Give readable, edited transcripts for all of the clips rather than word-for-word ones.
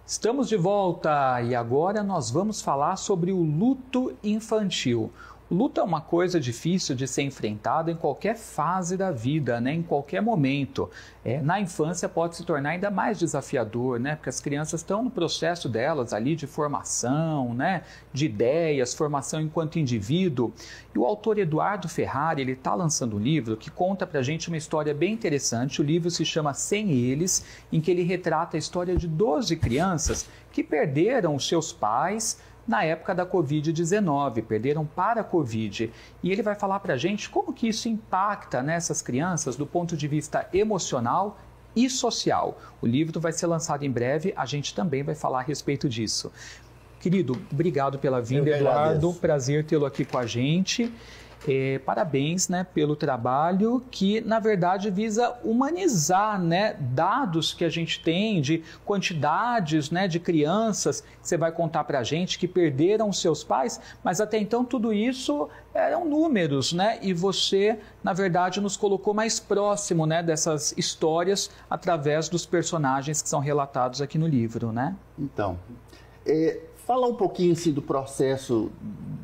Estamos de volta e agora nós vamos falar sobre o luto infantil. O luto é uma coisa difícil de ser enfrentada em qualquer fase da vida, né? Em qualquer momento. Na infância pode se tornar ainda mais desafiador, né? Porque as crianças estão no processo delas ali de formação, né? De ideias, formação enquanto indivíduo. E o autor Eduardo Ferrari, ele está lançando um livro que conta pra gente uma história bem interessante. O livro se chama Sem Eles, em que ele retrata a história de 12 crianças que perderam os seus pais na época da Covid-19, perderam para a Covid. E ele vai falar para a gente como que isso impacta nessas crianças do ponto de vista emocional e social. O livro vai ser lançado em breve, a gente também vai falar a respeito disso. Querido, obrigado pela vinda, Eduardo, prazer tê-lo aqui com a gente. Parabéns, né, pelo trabalho que, na verdade, visa humanizar, né, dados que a gente tem de quantidades, né, de crianças que você vai contar para a gente que perderam seus pais, mas até então tudo isso eram números, né, e você, na verdade, nos colocou mais próximo, né, dessas histórias através dos personagens que são relatados aqui no livro, né? Então, falar um pouquinho assim, do processo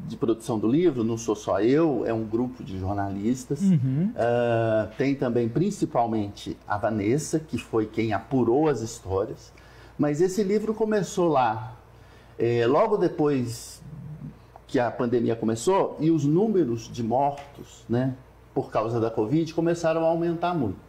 de produção do livro. Não sou só eu, é um grupo de jornalistas. Tem também, principalmente, a Vanessa, que foi quem apurou as histórias. Mas esse livro começou lá, logo depois que a pandemia começou, e os números de mortos, né, por causa da Covid começaram a aumentar muito.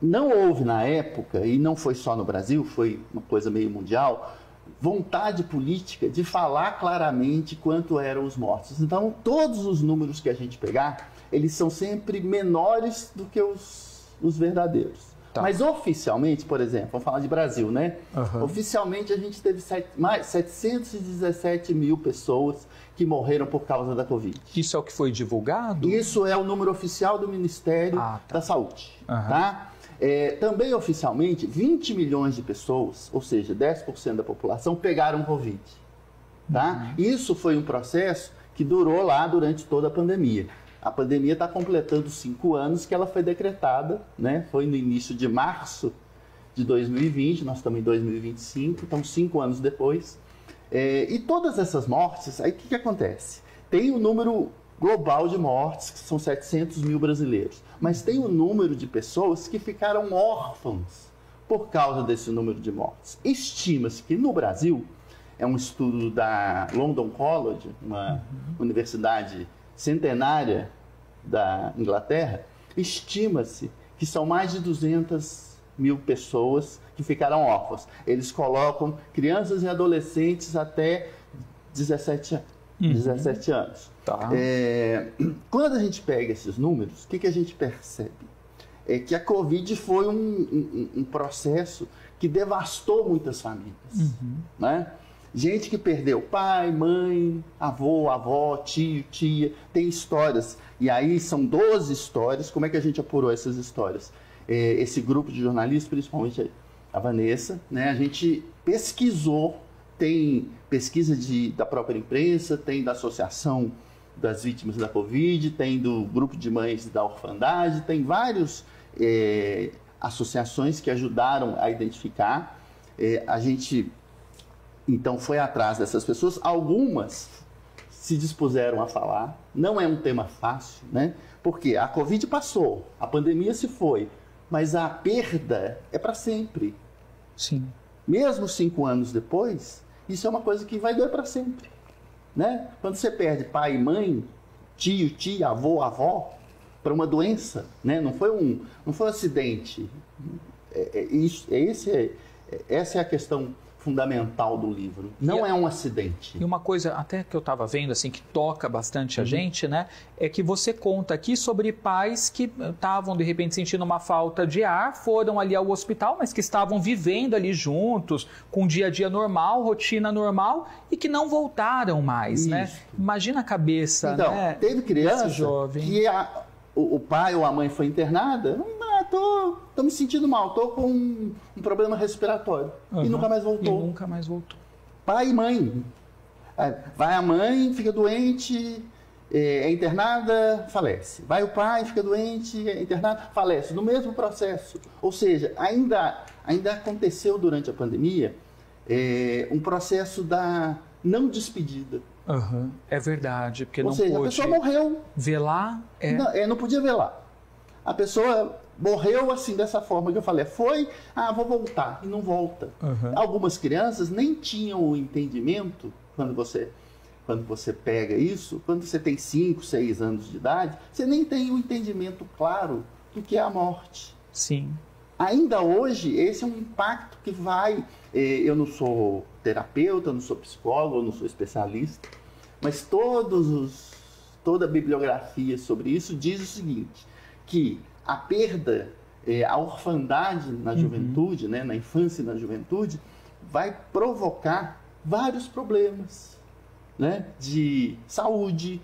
Não houve na época, e não foi só no Brasil, foi uma coisa meio mundial, vontade política de falar claramente quanto eram os mortos. Então, todos os números que a gente pegar, eles são sempre menores do que os verdadeiros. Tá. Mas oficialmente, por exemplo, vamos falar de Brasil, né? Oficialmente a gente teve mais 717 mil pessoas que morreram por causa da Covid. Isso é o que foi divulgado? Isso é o número oficial do Ministério da Saúde, tá? Também oficialmente, 20 milhões de pessoas, ou seja, 10% da população, pegaram Covid. Tá? Isso foi um processo que durou lá durante toda a pandemia. A pandemia está completando 5 anos que ela foi decretada, né? Foi no início de março de 2020, nós estamos em 2025, então 5 anos depois. E todas essas mortes, aí o que acontece? Tem o número global de mortes, que são 700 mil brasileiros. Mas tem o número de pessoas que ficaram órfãos por causa desse número de mortes. Estima-se que no Brasil, é um estudo da London College, uma universidade centenária da Inglaterra, estima-se que são mais de 200 mil pessoas que ficaram órfãos. Eles colocam crianças e adolescentes até 17 anos. Tá. Quando a gente pega esses números, o que a gente percebe? É que a Covid foi um processo que devastou muitas famílias. Né? Gente que perdeu pai, mãe, avô, avó, tio, tia, tem histórias. E aí são 12 histórias. Como é que a gente apurou essas histórias? Esse grupo de jornalistas, principalmente a Vanessa, né? A gente pesquisou. Tem pesquisa da própria imprensa, tem da Associação das Vítimas da Covid, tem do Grupo de Mães da Orfandade, tem várias associações que ajudaram a identificar. A gente, então, foi atrás dessas pessoas. Algumas se dispuseram a falar. Não é um tema fácil, né? Porque a Covid passou, a pandemia se foi, mas a perda é para sempre. Sim. Mesmo 5 anos depois, isso é uma coisa que vai doer para sempre, né? Quando você perde pai e mãe, tio, tia, avô, avó, para uma doença, né? Não foi um acidente. Essa é a questão fundamental do livro. Não é um acidente. E uma coisa até que eu estava vendo, assim, que toca bastante a gente, né? É que você conta aqui sobre pais que estavam, de repente, sentindo uma falta de ar, foram ali ao hospital, mas que estavam vivendo ali juntos, com um dia a dia normal, rotina normal, e que não voltaram mais, né? Imagina a cabeça, então, né? Teve criança que o pai ou a mãe foi internada, tô me sentindo mal, tô com um problema respiratório. E nunca mais voltou. E nunca mais voltou. Pai e mãe. Vai a mãe, fica doente é internada, falece. Vai o pai, fica doente, é internado, falece. No mesmo processo. Ou seja, ainda aconteceu durante a pandemia um processo da não despedida. Uhum, é verdade, porque Ou não seja, pôde a pessoa morreu. velar. Não podia velar. A pessoa morreu assim, dessa forma que eu falei. Foi, vou voltar, e não volta. Uhum. Algumas crianças nem tinham o entendimento, quando você pega isso, quando você tem 5, 6 anos de idade, você nem tem o entendimento claro do que é a morte. Sim. Ainda hoje, esse é um impacto que vai... Eu não sou terapeuta, não sou psicólogo, não sou especialista, mas toda a bibliografia sobre isso diz o seguinte, que a perda, a orfandade na juventude, né, na infância e na juventude, vai provocar vários problemas, né, de saúde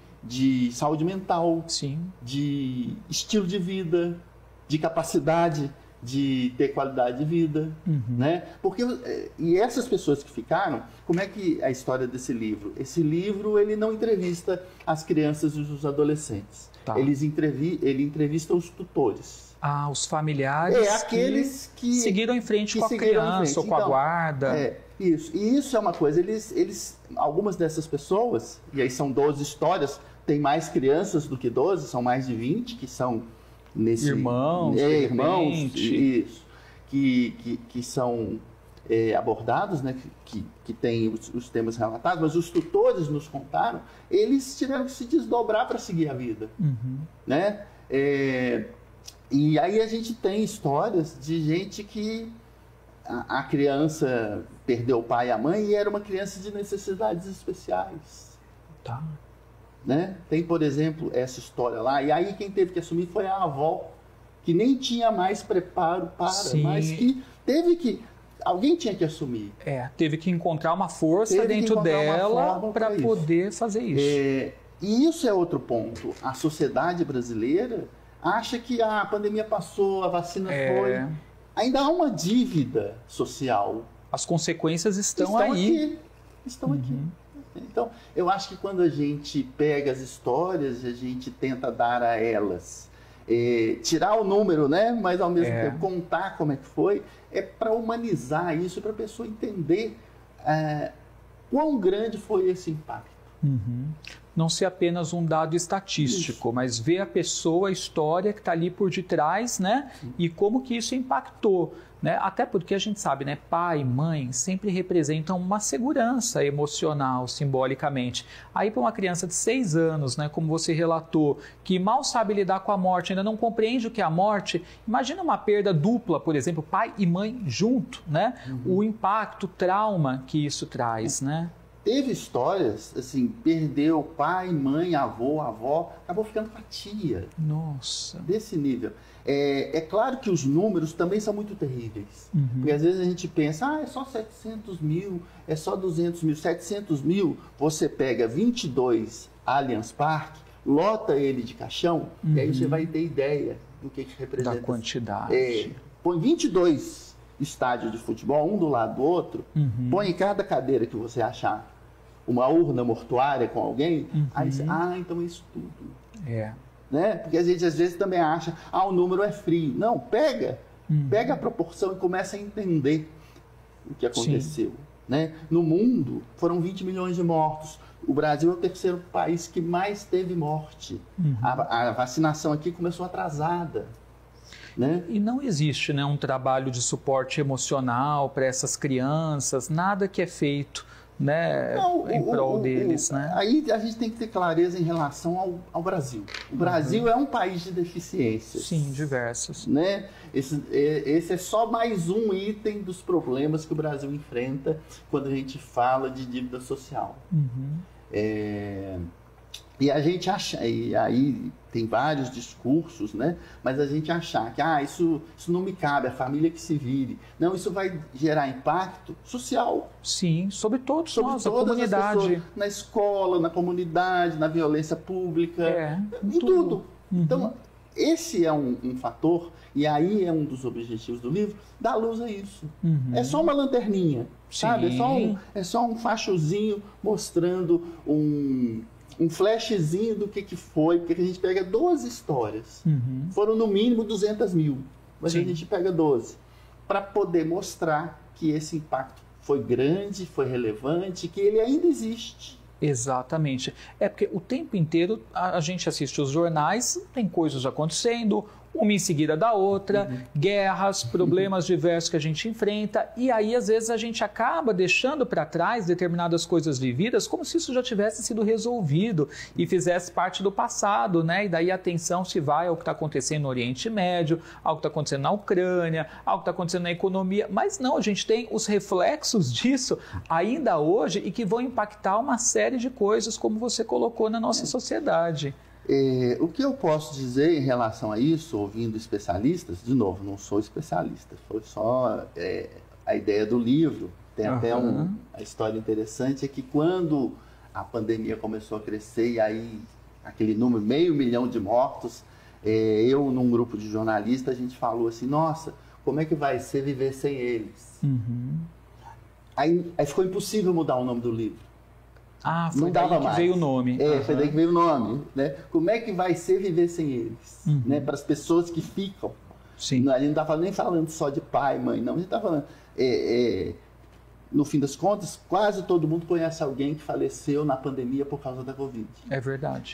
mental, sim, de estilo de vida, de capacidade de ter qualidade de vida, né? Porque, e essas pessoas que ficaram, como é que é a história desse livro? Esse livro, ele não entrevista as crianças e os adolescentes. Tá. Ele entrevista os tutores. Os familiares aqueles que seguiram em frente com a criança ou com a guarda. Isso. E isso é uma coisa, algumas dessas pessoas, e aí são 12 histórias, tem mais crianças do que 12, são mais de 20 que são nesse... Irmãos, isso, que são abordados, né, que tem os temas relatados, mas os tutores nos contaram, eles tiveram que se desdobrar para seguir a vida. Né? E aí a gente tem histórias de gente que a criança perdeu o pai e a mãe e era uma criança de necessidades especiais. Tá. Né? Tem, por exemplo, essa história lá, e aí quem teve que assumir foi a avó, que nem tinha mais preparo para, Sim. mas que alguém tinha que assumir. Teve que encontrar uma força dentro dela para poder fazer isso. E isso é outro ponto. A sociedade brasileira acha que a pandemia passou, a vacina foi. Ainda há uma dívida social. As consequências estão aí. Estão aqui. Então, eu acho que quando a gente pega as histórias e a gente tenta dar a elas, tirar o número, né? Mas ao mesmo tempo contar como é que foi, é para humanizar isso, para a pessoa entender quão grande foi esse impacto. Não ser apenas um dado estatístico, mas ver a pessoa, a história que está ali por detrás, né? E como que isso impactou. Né? Até porque a gente sabe, né? Pai, mãe sempre representam uma segurança emocional, simbolicamente. Aí para uma criança de 6 anos, né, como você relatou, que mal sabe lidar com a morte, ainda não compreende o que é a morte, imagina uma perda dupla, por exemplo, pai e mãe junto, né? O impacto, o trauma que isso traz, né? Teve histórias, assim, perdeu pai, mãe, avô, avó, acabou ficando com a tia. Nossa. Desse nível. É claro que os números também são muito terríveis. Porque às vezes a gente pensa, é só 700 mil, é só 200 mil. 700 mil, você pega 22 Allianz Parque, lota ele de caixão, e aí você vai ter ideia do que representa. Da quantidade. Põe 22 estádios de futebol, um do lado do outro, põe em cada cadeira que você achar uma urna mortuária com alguém, aí você, então é isso tudo. Né? Porque a gente às vezes também acha, o número é frio. Não, pega a proporção e começa a entender o que aconteceu. Né? No mundo, foram 20 milhões de mortos. O Brasil é o terceiro país que mais teve morte. A vacinação aqui começou atrasada. Né? E não existe, né, um trabalho de suporte emocional para essas crianças, nada que é feito, né, em prol deles. Né? Aí a gente tem que ter clareza em relação ao Brasil. O Brasil é um país de deficiências. Sim, diversas. Né? Esse é só mais um item dos problemas que o Brasil enfrenta quando a gente fala de dívida social. E a gente acha, e aí tem vários discursos, né? Mas a gente achar que isso não me cabe, a família que se vire. Não, isso vai gerar impacto social. Sim, sobre todos nós, a comunidade. As pessoas, na escola, na comunidade, na violência pública, em tudo. Então, esse é um fator, e aí é um dos objetivos do livro, dar luz a isso. É só uma lanterninha, sabe? É só um fachozinho mostrando um flashzinho do que foi, porque a gente pega 12 histórias. Foram no mínimo 200 mil, mas a gente pega 12, para poder mostrar que esse impacto foi grande, foi relevante, que ele ainda existe. Exatamente. É porque o tempo inteiro a gente assiste os jornais, tem coisas acontecendo, uma em seguida da outra, guerras, problemas diversos que a gente enfrenta, e aí às vezes a gente acaba deixando para trás determinadas coisas vividas como se isso já tivesse sido resolvido e fizesse parte do passado, né? E daí a atenção se vai ao que está acontecendo no Oriente Médio, ao que está acontecendo na Ucrânia, ao que está acontecendo na economia, mas não, a gente tem os reflexos disso ainda hoje e que vão impactar uma série de coisas, como você colocou, na nossa sociedade. O que eu posso dizer em relação a isso, ouvindo especialistas, de novo, não sou especialista, foi só a ideia do livro. Tem até a história interessante, é que quando a pandemia começou a crescer, e aí aquele número, 500 mil de mortos, eu num grupo de jornalistas, a gente falou assim, nossa, como é que vai ser viver sem eles? Aí ficou impossível mudar o nome do livro. Ah, foi daí que veio o nome. Foi daí que veio o nome. Né? Como é que vai ser viver sem eles? Né? Para as pessoas que ficam. Sim. A gente não está nem falando só de pai, mãe, não. A gente está falando... no fim das contas, quase todo mundo conhece alguém que faleceu na pandemia por causa da Covid. É verdade.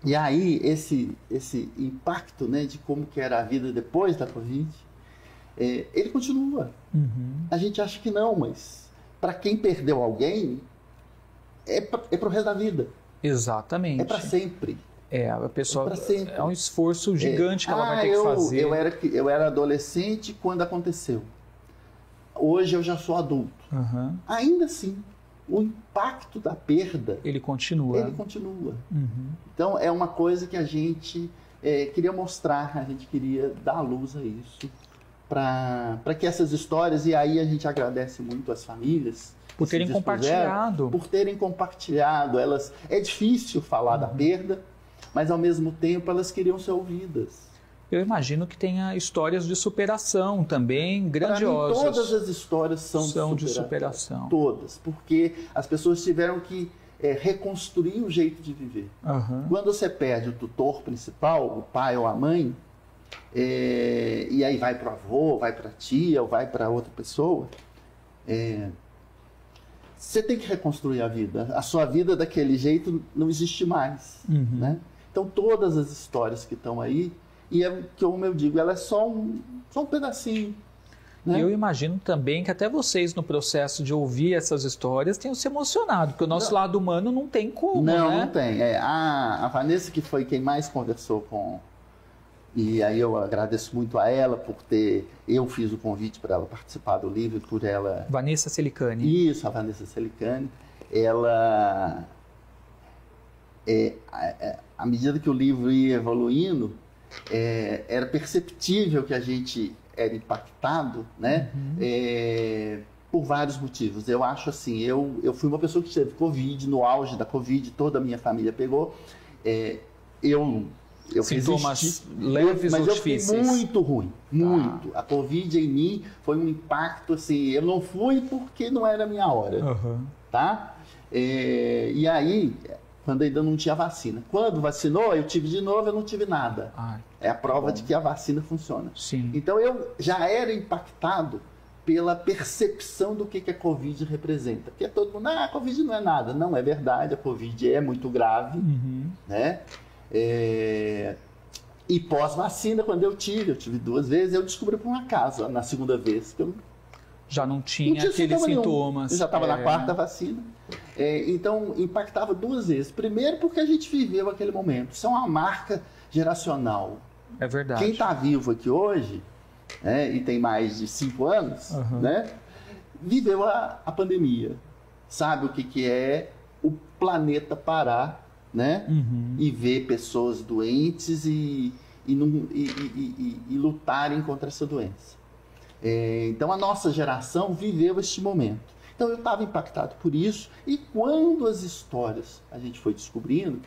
E aí, esse impacto, né, de como que era a vida depois da Covid, ele continua. A gente acha que não, mas para quem perdeu alguém... É para o resto da vida. Exatamente. É para sempre. A pessoa é um esforço gigante que ela vai ter que fazer. Eu era adolescente quando aconteceu. Hoje eu já sou adulto. Ainda assim, o impacto da perda... Ele continua. Então, é uma coisa que a gente queria mostrar, a gente queria dar luz a isso, para que essas histórias, e aí a gente agradece muito às famílias... Por terem compartilhado. Elas, é difícil falar da perda, mas ao mesmo tempo elas queriam ser ouvidas. Eu imagino que tenha histórias de superação também grandiosas. Para mim, todas as histórias são de superação. Todas, porque as pessoas tiveram que reconstruir o jeito de viver. Quando você perde o tutor principal, o pai ou a mãe, e aí vai para o avô, vai para a tia, ou vai para outra pessoa... Você tem que reconstruir a vida. A sua vida daquele jeito não existe mais. Né? Então, todas as histórias que estão aí, e como eu digo, ela é só um pedacinho. Né? Eu imagino também que até vocês, no processo de ouvir essas histórias, tenham se emocionado, porque o nosso lado humano não tem como, Não tem. A Vanessa, que foi quem mais conversou com... E aí eu agradeço muito a ela por ter... Eu fiz o convite para ela participar do livro e por ela... Vanessa Celicani. Isso, a Vanessa Celicani. Ela... à medida que o livro ia evoluindo, era perceptível que a gente era impactado, né? Por vários motivos. Eu acho assim, eu fui uma pessoa que teve Covid, no auge da Covid, toda a minha família pegou. Eu sintomas leves ou difíceis? Mas eu fui muito ruim, muito. A Covid em mim foi um impacto, assim, eu não fui porque não era a minha hora, tá? E aí, quando ainda não tinha vacina. Quando vacinou, eu tive de novo, eu não tive nada. É a prova de que a vacina funciona. Sim. Então, eu já era impactado pela percepção do que a Covid representa. Porque todo mundo, a Covid não é nada. Não, é verdade, a Covid é muito grave, né? E pós-vacina, quando eu tive 2 vezes, eu descobri por um acaso, na segunda vez, que eu já não tinha aqueles sintomas. Eu já estava na 4ª vacina. Então, impactava 2 vezes. Primeiro, porque a gente viveu aquele momento. Isso é uma marca geracional. É verdade. Quem está vivo aqui hoje, e tem mais de 5 anos, né, viveu a pandemia. Sabe o que é o planeta parar, né? E ver pessoas doentes e lutarem contra essa doença. Então, a nossa geração viveu este momento. Então, eu estava impactado por isso. E quando as histórias a gente foi descobrindo,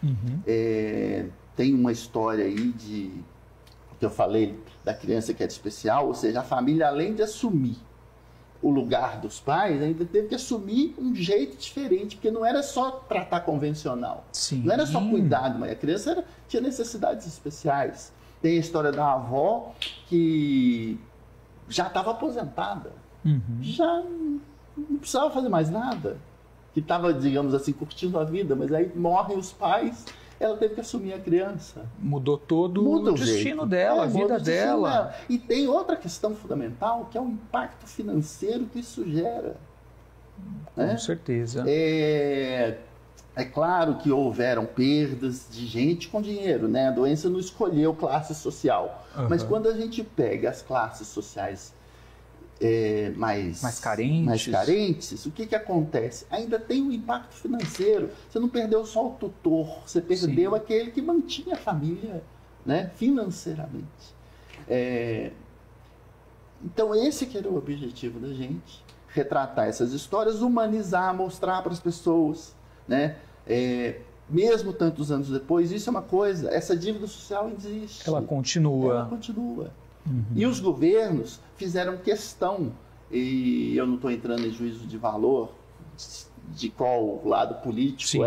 tem uma história aí que eu falei da criança que era especial, ou seja, a família, além de assumir o lugar dos pais, ainda teve que assumir um jeito diferente, porque não era só tratar convencional. Sim. Não era só cuidar, mas a criança tinha necessidades especiais. Tem a história da avó que já estava aposentada, já não precisava fazer mais nada, que estava, digamos assim, curtindo a vida, mas aí morrem os pais, ela teve que assumir a criança. Mudou todo o destino dela, a vida dela. E tem outra questão fundamental, que é o impacto financeiro que isso gera. Com certeza. É claro que houveram perdas de gente com dinheiro, né? A doença não escolheu classe social. Mas quando a gente pega as classes sociais mais carentes, o que acontece? Ainda tem um impacto financeiro. Você não perdeu só o tutor, você perdeu aquele que mantinha a família, né, financeiramente. Então esse que era o objetivo da gente, retratar essas histórias, humanizar, mostrar para as pessoas, né? Mesmo tantos anos depois, isso é uma coisa, essa dívida social existe. Ela continua. Ela continua. E os governos fizeram questão, e eu não estou entrando em juízo de valor de qual lado político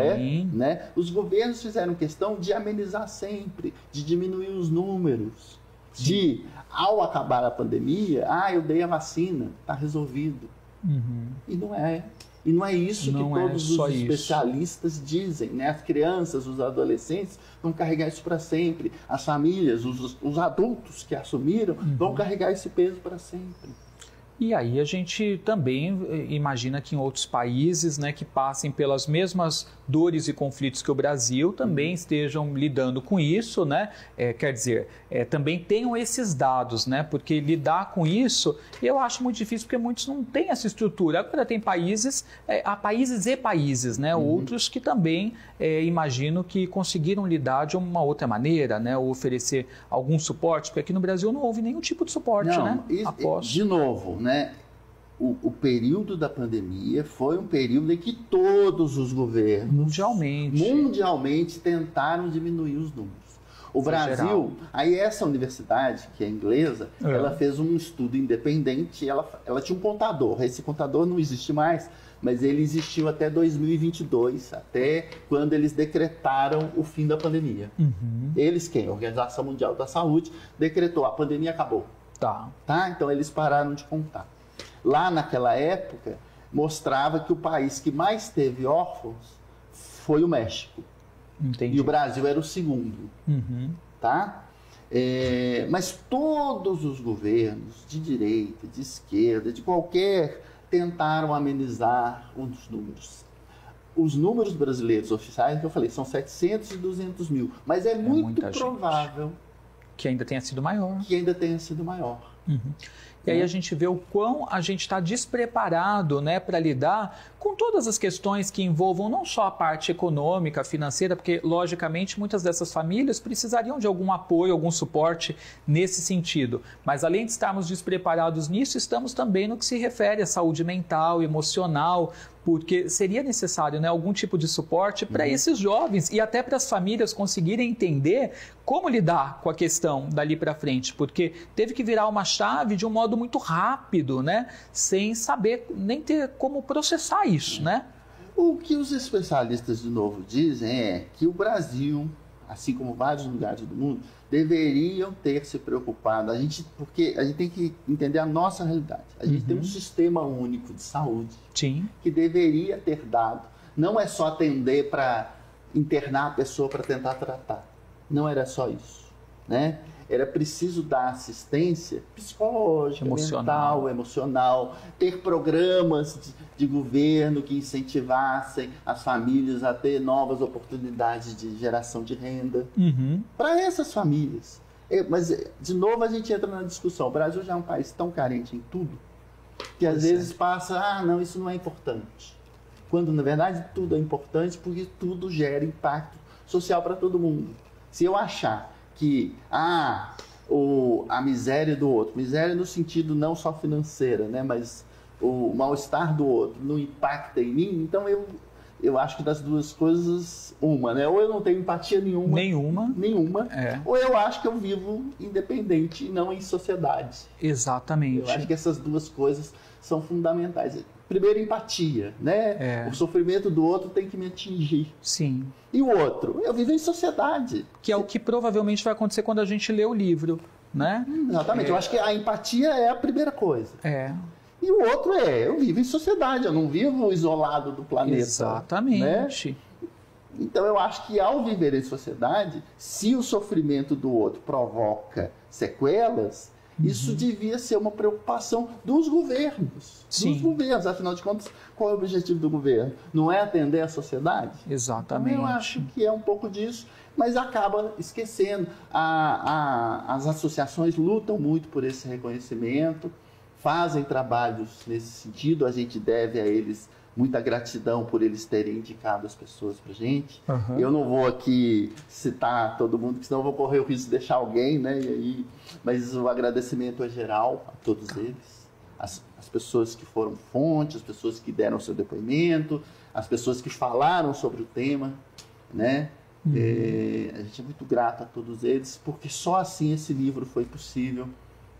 né? Os governos fizeram questão de amenizar sempre, de diminuir os números, de, ao acabar a pandemia, eu dei a vacina, está resolvido. E não é. E não é isso que todos os especialistas dizem, né? As crianças, os adolescentes vão carregar isso para sempre. As famílias, os adultos que assumiram vão carregar esse peso para sempre. E aí a gente também imagina que em outros países, né, que passem pelas mesmas dores e conflitos que o Brasil também estejam lidando com isso, né? Quer dizer, também tenham esses dados, né? Porque lidar com isso eu acho muito difícil, porque muitos não têm essa estrutura. Agora tem países, há países e países, né? Outros que também imagino que conseguiram lidar de uma outra maneira, né? Ou oferecer algum suporte, porque aqui no Brasil não houve nenhum tipo de suporte, né? De novo, né? O período da pandemia foi um período em que todos os governos mundialmente tentaram diminuir os números. O Brasil, aí essa universidade, que é inglesa, ela fez um estudo independente, ela tinha um contador, esse contador não existe mais, mas ele existiu até 2022, até quando eles decretaram o fim da pandemia. Eles quem? A Organização Mundial da Saúde decretou, a pandemia acabou. Tá? Então eles pararam de contar. Lá naquela época, mostrava que o país que mais teve órfãos foi o México. Entendi. E o Brasil era o segundo. Tá? Mas todos os governos, de direita, de esquerda, de qualquer, tentaram amenizar os números. Os números brasileiros oficiais, que eu falei, são 700 e 200 mil. Mas é muito provável que ainda tenha sido maior. E aí a gente vê o quão a gente está despreparado, né, para lidar com todas as questões que envolvam não só a parte econômica, financeira, porque, logicamente, muitas dessas famílias precisariam de algum apoio, algum suporte nesse sentido. Mas, além de estarmos despreparados nisso, estamos também no que se refere à saúde mental, emocional, porque seria necessário, né, algum tipo de suporte para esses jovens e até para as famílias conseguirem entender como lidar com a questão dali para frente, porque teve que virar uma chave de um modo muito rápido, né, sem saber nem ter como processar isso, né? O que os especialistas, de novo, dizem é que o Brasil, assim como vários lugares do mundo, deveriam ter se preocupado, porque a gente tem que entender a nossa realidade. A gente tem um sistema único de saúde que deveria ter dado. Não é só atender para internar a pessoa para tentar tratar. Não era só isso, né? Era preciso dar assistência psicológica, mental, emocional, ter programas de governo que incentivassem as famílias a ter novas oportunidades de geração de renda para essas famílias. Mas, de novo, a gente entra na discussão. O Brasil já é um país tão carente em tudo que às vezes passa, não, isso não é importante. Quando, na verdade, tudo é importante porque tudo gera impacto social para todo mundo. Se eu achar que a miséria do outro, miséria no sentido não só financeira, né, mas o mal-estar do outro não impacta em mim, então eu acho que das duas coisas, uma, né? Ou eu não tenho empatia nenhuma. Nenhuma. Ou eu acho que eu vivo independente e não em sociedade. Exatamente. Eu acho que essas duas coisas são fundamentais. Primeiro, empatia, né? O sofrimento do outro tem que me atingir. Sim. E o outro? Eu vivo em sociedade. Que é o que provavelmente vai acontecer quando a gente lê o livro, né? Exatamente. Eu acho que a empatia é a primeira coisa. E o outro eu vivo em sociedade, eu não vivo isolado do planeta. Exatamente. Né? Então eu acho que ao viver em sociedade, se o sofrimento do outro provoca sequelas, isso devia ser uma preocupação dos governos. Sim. Dos governos, afinal de contas, qual é o objetivo do governo? Não é atender a sociedade? Exatamente. Então, eu acho que é um pouco disso, mas acaba esquecendo. As associações lutam muito por esse reconhecimento, fazem trabalhos nesse sentido, a gente deve a eles muita gratidão por eles terem indicado as pessoas para a gente. Eu não vou aqui citar todo mundo, porque senão eu vou correr o risco de deixar alguém, né? Mas o agradecimento é geral a todos eles. As pessoas que foram fonte, as pessoas que deram seu depoimento, as pessoas que falaram sobre o tema, né? A gente é muito grato a todos eles, porque só assim esse livro foi possível.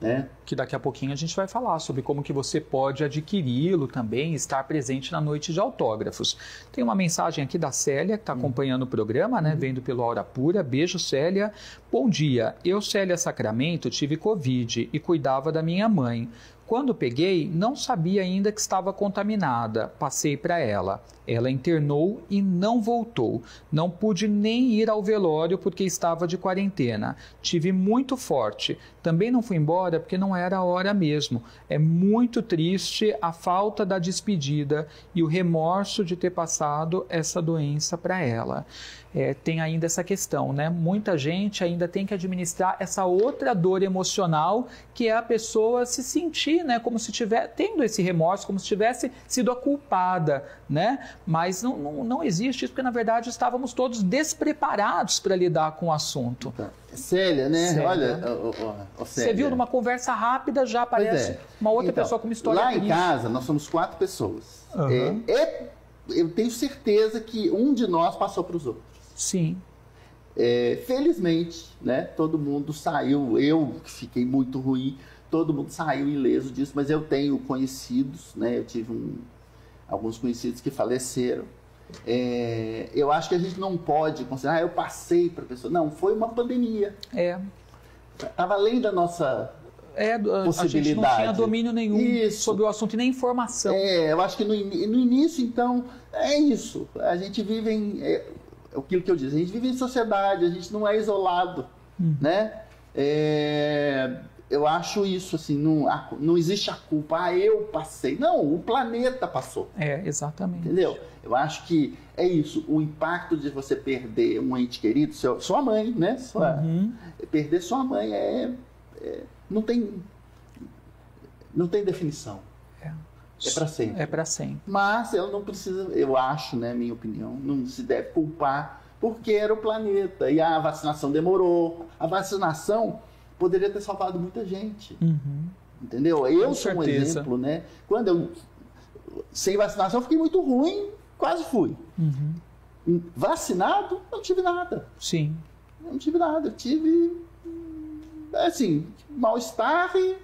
Né? Que daqui a pouquinho a gente vai falar sobre como que você pode adquiri-lo também, estar presente na noite de autógrafos. Tem uma mensagem aqui da Célia, que está acompanhando o programa, né? Vendo pelo Aura Pura. Beijo, Célia. Bom dia. Eu, Célia Sacramento, tive Covid e cuidava da minha mãe. Quando peguei, não sabia ainda que estava contaminada. Passei para ela. Ela internou e não voltou. Não pude nem ir ao velório porque estava de quarentena. Tive muito forte. Também não fui embora porque não era a hora mesmo. É muito triste a falta da despedida e o remorso de ter passado essa doença para ela. Tem ainda essa questão, né? Muita gente ainda tem que administrar essa outra dor emocional, que é a pessoa se sentir, né, como se estivesse tendo esse remorso, como se tivesse sido a culpada, né? Mas não existe isso, porque na verdade estávamos todos despreparados para lidar com o assunto. Célia, né? Célia. Olha, Célia. Você viu numa conversa rápida, já aparece uma outra pessoa com uma história lá triste. Em casa, nós somos 4 pessoas. Eu tenho certeza que um de nós passou para os outros. Sim. Felizmente, né? Todo mundo saiu. Eu fiquei muito ruim. Todo mundo saiu ileso disso, mas eu tenho conhecidos, né? Eu tive alguns conhecidos que faleceram. Eu acho que a gente não pode considerar, eu passei para a pessoa. Não, foi uma pandemia. Estava além da nossa possibilidade. A gente não tinha domínio nenhum sobre o assunto e nem informação. Eu acho que no início, então, é isso. A gente vive aquilo que eu disse, a gente vive em sociedade, a gente não é isolado, né? Eu acho isso, assim, não existe a culpa, eu passei. Não, o planeta passou. Exatamente. Entendeu? Eu acho que é isso, o impacto de você perder um ente querido, sua mãe, né? Perder sua mãe não tem definição. É para sempre. É para sempre. Mas ela não precisa, eu acho, né, minha opinião, não se deve culpar, porque era o planeta e a vacinação demorou. A vacinação poderia ter salvado muita gente. Entendeu? Eu sou um exemplo, né? Quando sem vacinação, eu fiquei muito ruim, quase fui. Vacinado, não tive nada. Sim. Não tive nada. Eu tive, assim, mal-estar e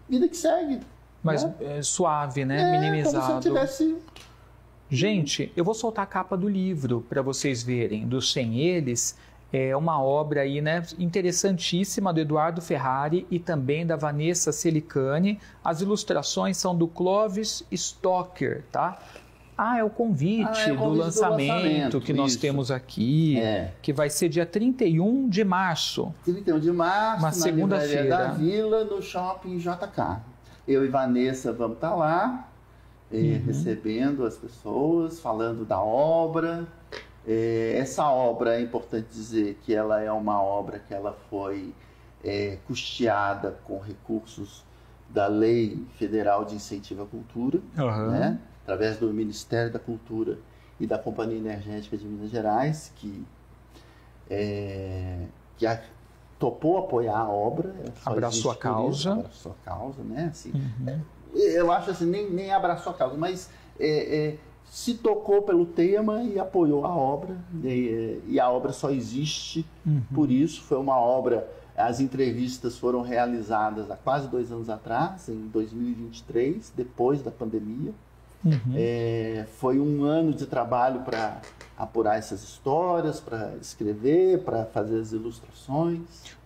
vida que segue. Mas suave, né? Minimizado. Como se eu tivesse... Gente, eu vou soltar a capa do livro para vocês verem, do Sem Eles. É uma obra aí, né, interessantíssima do Eduardo Ferrari e também da Vanessa Celicani. As ilustrações são do Clovis Stocker, tá? É o convite do lançamento que nós temos aqui, que vai ser dia 31 de março. 31 de março, uma segunda-feira. Da Vila, no Shopping JK. Eu e Vanessa vamos estar lá, recebendo as pessoas, falando da obra. Essa obra, é importante dizer que ela é uma obra que ela foi custeada com recursos da Lei Federal de Incentivo à Cultura, né? Através do Ministério da Cultura e da Companhia Energética de Minas Gerais, que topou apoiar a obra. Abraçou a causa. Abraçou a causa, né? Assim, eu acho assim, nem abraçou a causa, mas se tocou pelo tema e apoiou a obra, e a obra só existe por isso. Foi uma obra, as entrevistas foram realizadas há quase 2 anos atrás, em 2023, depois da pandemia. Foi um ano de trabalho para apurar essas histórias, para escrever, para fazer as ilustrações.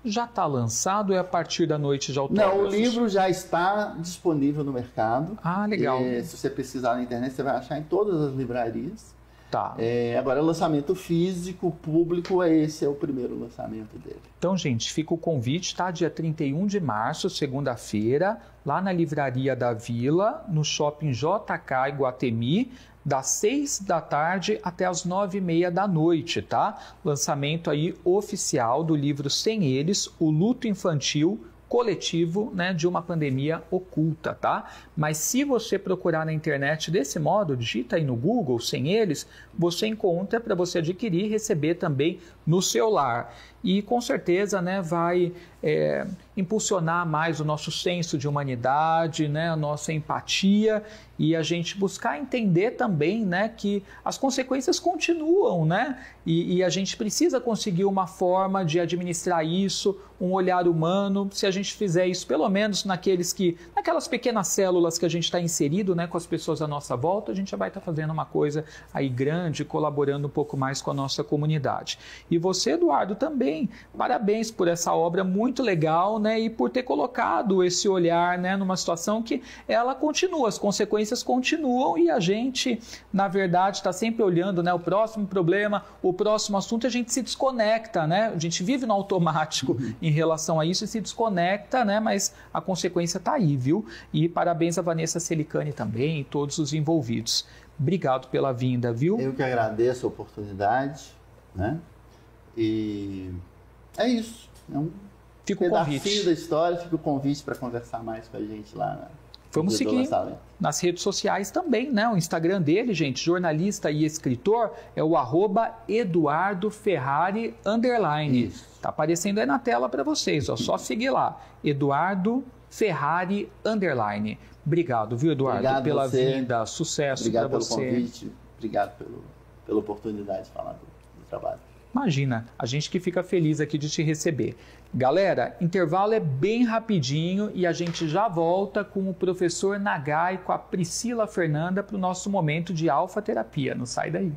Já está lançado ou é a partir da noite de autógrafos? Não, o livro já está disponível no mercado. Ah, legal. Se você pesquisar na internet, você vai achar em todas as livrarias. Tá. Agora, lançamento físico, público, esse é o primeiro lançamento dele. Então, gente, fica o convite, tá? Dia 31 de março, segunda-feira, lá na Livraria da Vila, no Shopping JK Iguatemi, das 6 da tarde até as 9h30 da noite, tá? Lançamento aí oficial do livro Sem Eles, O Luto Infantil Coletivo, né, de uma pandemia oculta, tá? Mas se você procurar na internet desse modo, digita aí no Google Sem Eles, você encontra para você adquirir e receber também no celular. E com certeza, né, vai impulsionar mais o nosso senso de humanidade, né, a nossa empatia e a gente buscar entender também, né, que as consequências continuam, né? E a gente precisa conseguir uma forma de administrar isso, um olhar humano. Se a gente fizer isso, pelo menos naquelas pequenas células que a gente está inserido, né, com as pessoas à nossa volta, a gente já vai estar fazendo uma coisa aí grande, colaborando um pouco mais com a nossa comunidade. E você, Eduardo, também, parabéns por essa obra muito legal, né, e por ter colocado esse olhar, né, numa situação que ela continua, as consequências continuam e a gente, na verdade, está sempre olhando, né, o próximo problema, o próximo assunto, a gente se desconecta, né, a gente vive no automático em relação a isso e se desconecta, né, mas a consequência está aí, viu? E parabéns a Vanessa Celicani também e todos os envolvidos. Obrigado pela vinda, viu? Eu que agradeço a oportunidade, né? E é isso. É um pedacinho da história, fica o convite para conversar mais com a gente lá, né? Vamos seguir nas redes sociais também, né? O Instagram dele, gente, jornalista e escritor, é o @EduardoFerrari_. Tá aparecendo aí na tela para vocês, ó, só seguir lá, Eduardo Ferrari _. Obrigado, viu, Eduardo, obrigado pela você. Vinda, sucesso para você. Obrigado pelo convite, obrigado pela oportunidade de falar do trabalho. Imagina, a gente que fica feliz aqui de te receber. Galera, intervalo é bem rapidinho e a gente já volta com o professor Nagai e com a Priscila Fernanda para o nosso momento de alfa terapia. Não sai daí.